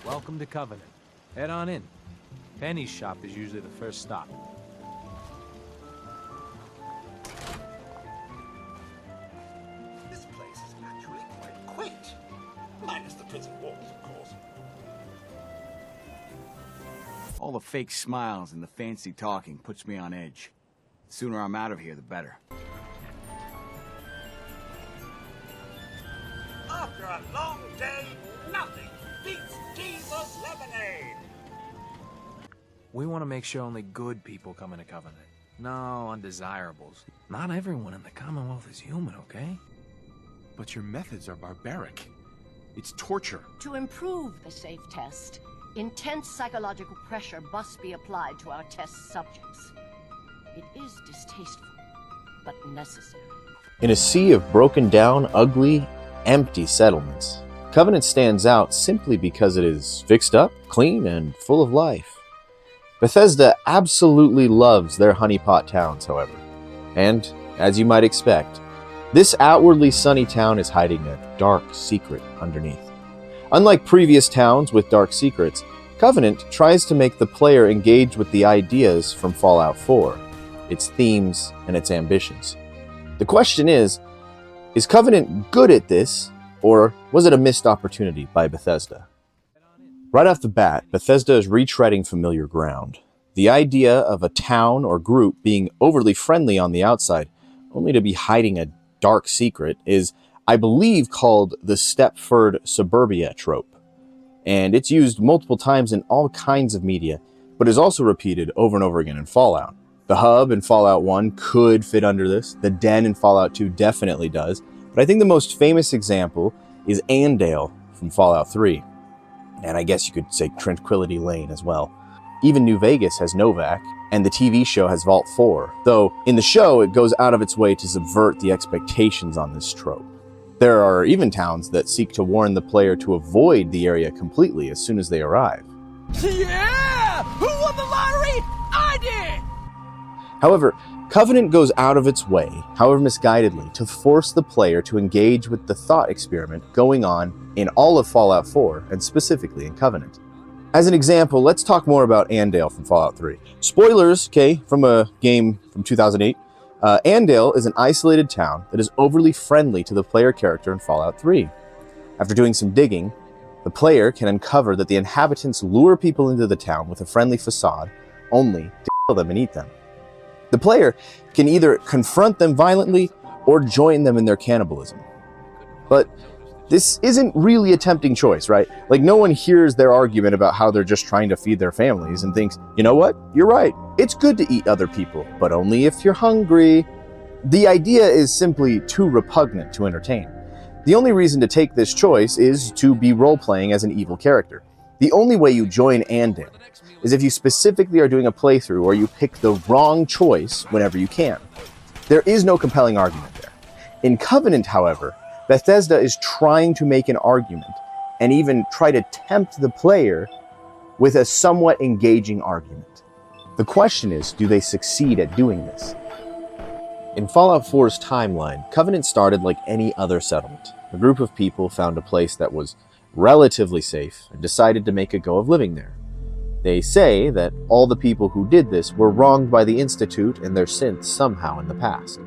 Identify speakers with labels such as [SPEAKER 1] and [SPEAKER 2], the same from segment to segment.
[SPEAKER 1] Welcome to Covenant. Head on in. Penny's shop is usually the first stop.
[SPEAKER 2] This place is actually quite quaint. Minus the prison walls, of course.
[SPEAKER 3] All the fake smiles and the fancy talking puts me on edge. The sooner I'm out of here, the better.
[SPEAKER 2] After a long day, nothing beats Jesus lemonade.
[SPEAKER 1] We want to make sure only good people come into Covenant. No undesirables. Not everyone in the Commonwealth is human, okay?
[SPEAKER 4] But your methods are barbaric. It's torture.
[SPEAKER 5] To improve the safe test, intense psychological pressure must be applied to our test subjects. It is distasteful, but necessary.
[SPEAKER 6] In a sea of broken down, ugly, empty settlements, Covenant stands out simply because it is fixed up, clean, and full of life. Bethesda absolutely loves their honeypot towns, however. And, as you might expect, this outwardly sunny town is hiding a dark secret underneath. Unlike previous towns with dark secrets, Covenant tries to make the player engage with the ideas from Fallout 4, its themes, and its ambitions. The question is Covenant good at this, or was it a missed opportunity by Bethesda? Right off the bat, Bethesda is retreading familiar ground. The idea of a town or group being overly friendly on the outside, only to be hiding a dark secret, is, I believe, called the Stepford suburbia trope. And it's used multiple times in all kinds of media, but is also repeated over and over again in Fallout. The hub in Fallout 1 could fit under this. The den in Fallout 2 definitely does. But I think the most famous example is Andale from Fallout 3. And I guess you could say Tranquility Lane as well. Even New Vegas has Novak, and the TV show has Vault 4, though in the show it goes out of its way to subvert the expectations on this trope. There are even towns that seek to warn the player to avoid the area completely as soon as they arrive.
[SPEAKER 7] Yeah! Who won the lottery? I did!
[SPEAKER 6] However, Covenant goes out of its way, however misguidedly, to force the player to engage with the thought experiment going on in all of Fallout 4, and specifically in Covenant. As an example, let's talk more about Andale from Fallout 3. Spoilers, okay, from a game from 2008. Andale is an isolated town that is overly friendly to the player character in Fallout 3. After doing some digging, the player can uncover that the inhabitants lure people into the town with a friendly facade, only to kill them and eat them. The player can either confront them violently or join them in their cannibalism. But this isn't really a tempting choice, right? Like, no one hears their argument about how they're just trying to feed their families and thinks, you know what? You're right. It's good to eat other people, but only if you're hungry. The idea is simply too repugnant to entertain. The only reason to take this choice is to be role-playing as an evil character. The only way you join Andale is if you specifically are doing a playthrough or you pick the wrong choice whenever you can. There is no compelling argument there. In Covenant, however, Bethesda is trying to make an argument and even try to tempt the player with a somewhat engaging argument. The question is, do they succeed at doing this? In Fallout 4's timeline, Covenant started like any other settlement. A group of people found a place that was relatively safe and decided to make a go of living there. They say that all the people who did this were wronged by the Institute and their synths somehow in the past.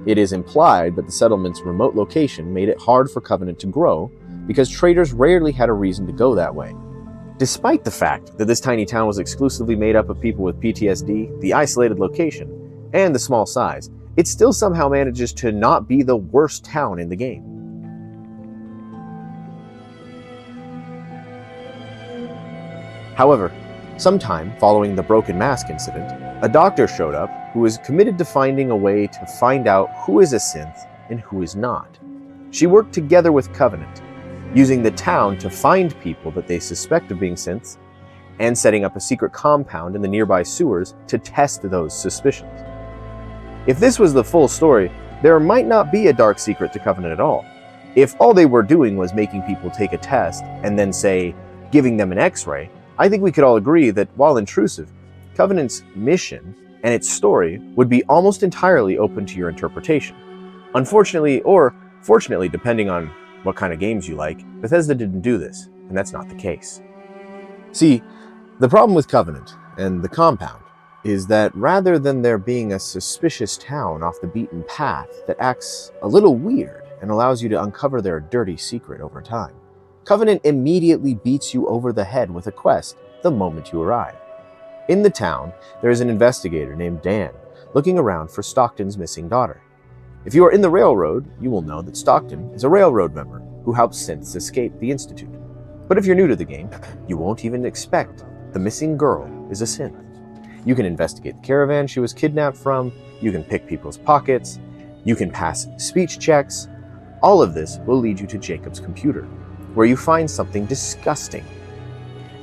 [SPEAKER 6] It is implied that the settlement's remote location made it hard for Covenant to grow because traders rarely had a reason to go that way. Despite the fact that this tiny town was exclusively made up of people with PTSD, the isolated location, and the small size, it still somehow manages to not be the worst town in the game. However, sometime following the Broken Mask incident, a doctor showed up who was committed to finding a way to find out who is a synth and who is not. She worked together with Covenant, using the town to find people that they suspect of being synths, and setting up a secret compound in the nearby sewers to test those suspicions. If this was the full story, there might not be a dark secret to Covenant at all. If all they were doing was making people take a test and then, say, giving them an X-ray, I think we could all agree that, while intrusive, Covenant's mission and its story would be almost entirely open to your interpretation. Unfortunately, or fortunately, depending on what kind of games you like, Bethesda didn't do this, and that's not the case. See, the problem with Covenant and the compound is that rather than there being a suspicious town off the beaten path that acts a little weird and allows you to uncover their dirty secret over time, Covenant immediately beats you over the head with a quest the moment you arrive. In the town, there is an investigator named Dan looking around for Stockton's missing daughter. If you are in the Railroad, you will know that Stockton is a Railroad member who helps synths escape the Institute. But if you're new to the game, you won't even expect the missing girl is a synth. You can investigate the caravan she was kidnapped from, you can pick people's pockets, you can pass speech checks. All of this will lead you to Jacob's computer, where you find something disgusting.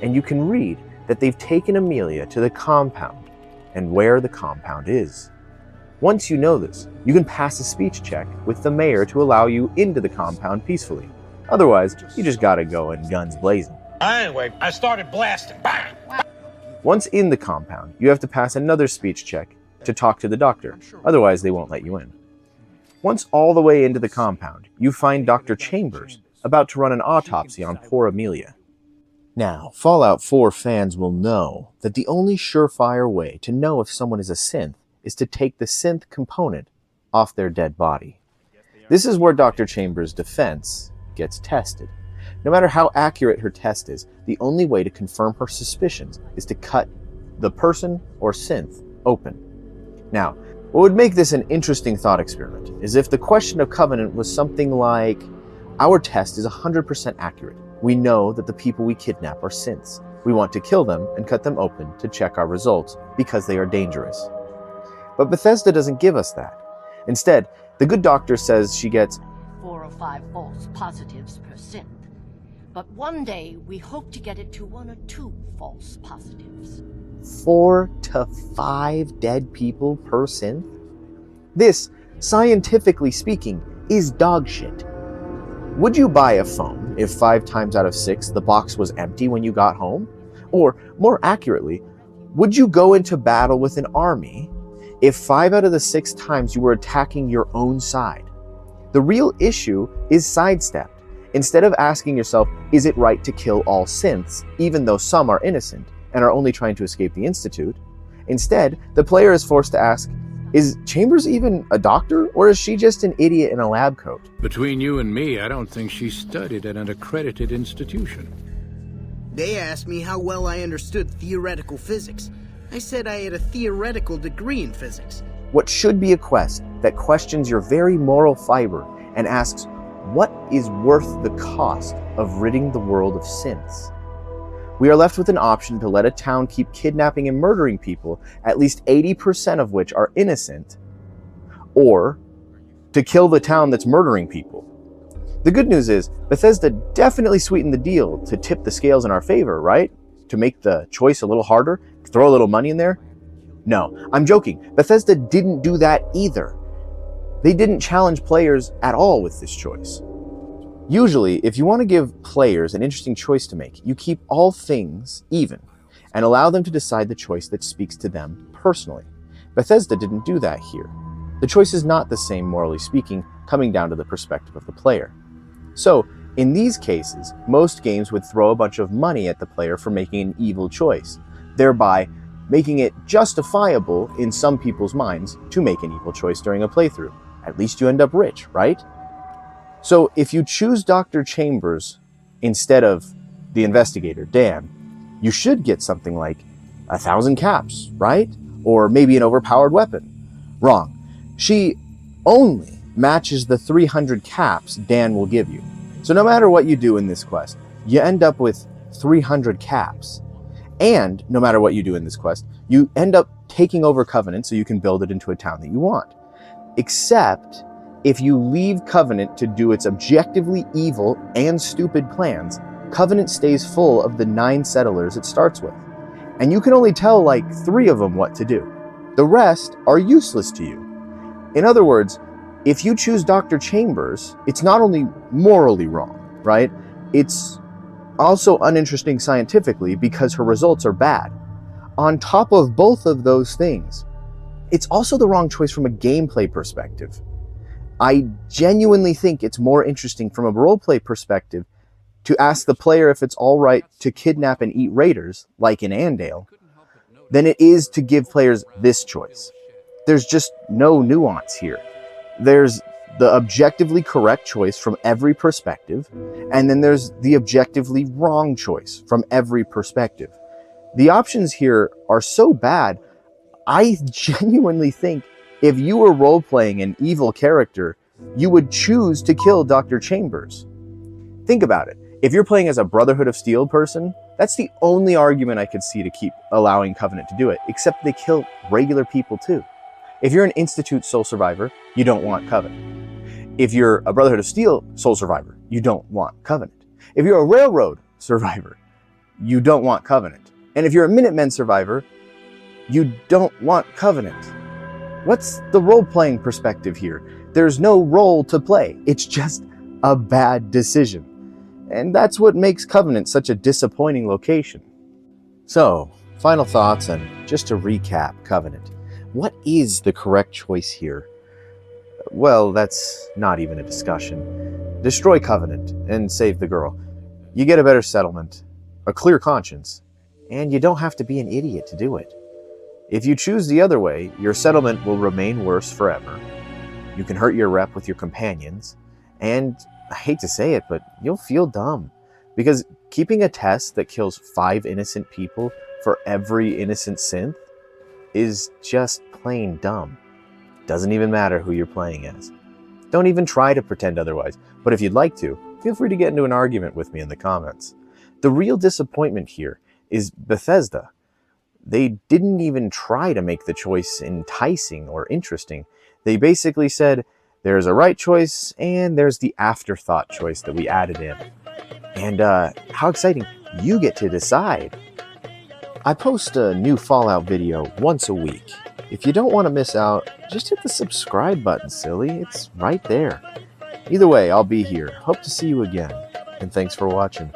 [SPEAKER 6] And you can read that they've taken Amelia to the compound and where the compound is. Once you know this, you can pass a speech check with the mayor to allow you into the compound peacefully. Otherwise, you just gotta go in guns blazing.
[SPEAKER 2] Anyway, I started blasting. Bang!
[SPEAKER 6] Once in the compound, you have to pass another speech check to talk to the doctor. Otherwise, they won't let you in. Once all the way into the compound, you find Dr. Chambers about to run an autopsy on poor Amelia. Now, Fallout 4 fans will know that the only surefire way to know if someone is a synth is to take the synth component off their dead body. This is where Dr. Chambers' defense gets tested. No matter how accurate her test is, the only way to confirm her suspicions is to cut the person or synth open. Now, what would make this an interesting thought experiment is if the question of Covenant was something like, our test is 100% accurate. We know that the people we kidnap are synths. We want to kill them and cut them open to check our results because they are dangerous. But Bethesda doesn't give us that. Instead, the good doctor says she gets
[SPEAKER 5] 4 or 5 false positives per synth. But one day, we hope to get it to 1 or 2 false positives.
[SPEAKER 6] 4 to 5 dead people per synth? This, scientifically speaking, is dog shit. Would you buy a phone if 5 times out of 6 the box was empty when you got home? Or, more accurately, would you go into battle with an army if 5 out of the 6 times you were attacking your own side? The real issue is sidestepped. Instead of asking yourself, is it right to kill all synths, even though some are innocent and are only trying to escape the Institute? Instead, the player is forced to ask, is Chambers even a doctor, or is she just an idiot in a lab coat?
[SPEAKER 8] Between you and me, I don't think she studied at an accredited institution.
[SPEAKER 9] They asked me how well I understood theoretical physics. I said I had a theoretical degree in physics.
[SPEAKER 6] What should be a quest that questions your very moral fiber and asks, what is worth the cost of ridding the world of synths? We are left with an option to let a town keep kidnapping and murdering people, at least 80% of which are innocent, or to kill the town that's murdering people. The good news is, Bethesda definitely sweetened the deal to tip the scales in our favor, right? To make the choice a little harder, throw a little money in there? No, I'm joking. Bethesda didn't do that either. They didn't challenge players at all with this choice. Usually, if you want to give players an interesting choice to make, you keep all things even and allow them to decide the choice that speaks to them personally. Bethesda didn't do that here. The choice is not the same, morally speaking, coming down to the perspective of the player. So, in these cases, most games would throw a bunch of money at the player for making an evil choice, thereby making it justifiable in some people's minds to make an evil choice during a playthrough. At least you end up rich, right? So if you choose Dr. Chambers instead of the investigator, Dan, you should get something like 1,000 caps, right? Or maybe an overpowered weapon. Wrong. She only matches the 300 caps Dan will give you. So no matter what you do in this quest, you end up with 300 caps. And no matter what you do in this quest, you end up taking over Covenant so you can build it into a town that you want. Except if you leave Covenant to do its objectively evil and stupid plans, Covenant stays full of the 9 settlers it starts with. And you can only tell like 3 of them what to do. The rest are useless to you. In other words, if you choose Dr. Chambers, it's not only morally wrong, right? It's also uninteresting scientifically because her results are bad. On top of both of those things, it's also the wrong choice from a gameplay perspective. I genuinely think it's more interesting from a roleplay perspective to ask the player if it's all right to kidnap and eat raiders, like in Andale, than it is to give players this choice. There's just no nuance here. There's the objectively correct choice from every perspective, and then there's the objectively wrong choice from every perspective. The options here are so bad, I genuinely think if you were role-playing an evil character, you would choose to kill Dr. Chambers. Think about it. If you're playing as a Brotherhood of Steel person, that's the only argument I could see to keep allowing Covenant to do it, except they kill regular people too. If you're an Institute Soul Survivor, you don't want Covenant. If you're a Brotherhood of Steel Soul Survivor, you don't want Covenant. If you're a Railroad Survivor, you don't want Covenant. And if you're a Minutemen Survivor, you don't want Covenant. What's the role-playing perspective here? There's no role to play. It's just a bad decision. And that's what makes Covenant such a disappointing location. So, final thoughts, and just to recap Covenant. What is the correct choice here? Well, that's not even a discussion. Destroy Covenant and save the girl. You get a better settlement, a clear conscience, and you don't have to be an idiot to do it. If you choose the other way, your settlement will remain worse forever. You can hurt your rep with your companions, and I hate to say it, but you'll feel dumb. Because keeping a test that kills 5 innocent people for every innocent synth is just plain dumb. Doesn't even matter who you're playing as. Don't even try to pretend otherwise, but if you'd like to, feel free to get into an argument with me in the comments. The real disappointment here is Bethesda. They didn't even try to make the choice enticing or interesting. They basically said, there's a right choice, and there's the afterthought choice that we added in. And how exciting, you get to decide. I post a new Fallout video once a week. If you don't want to miss out, just hit the subscribe button, silly. It's right there. Either way, I'll be here. Hope to see you again, and thanks for watching.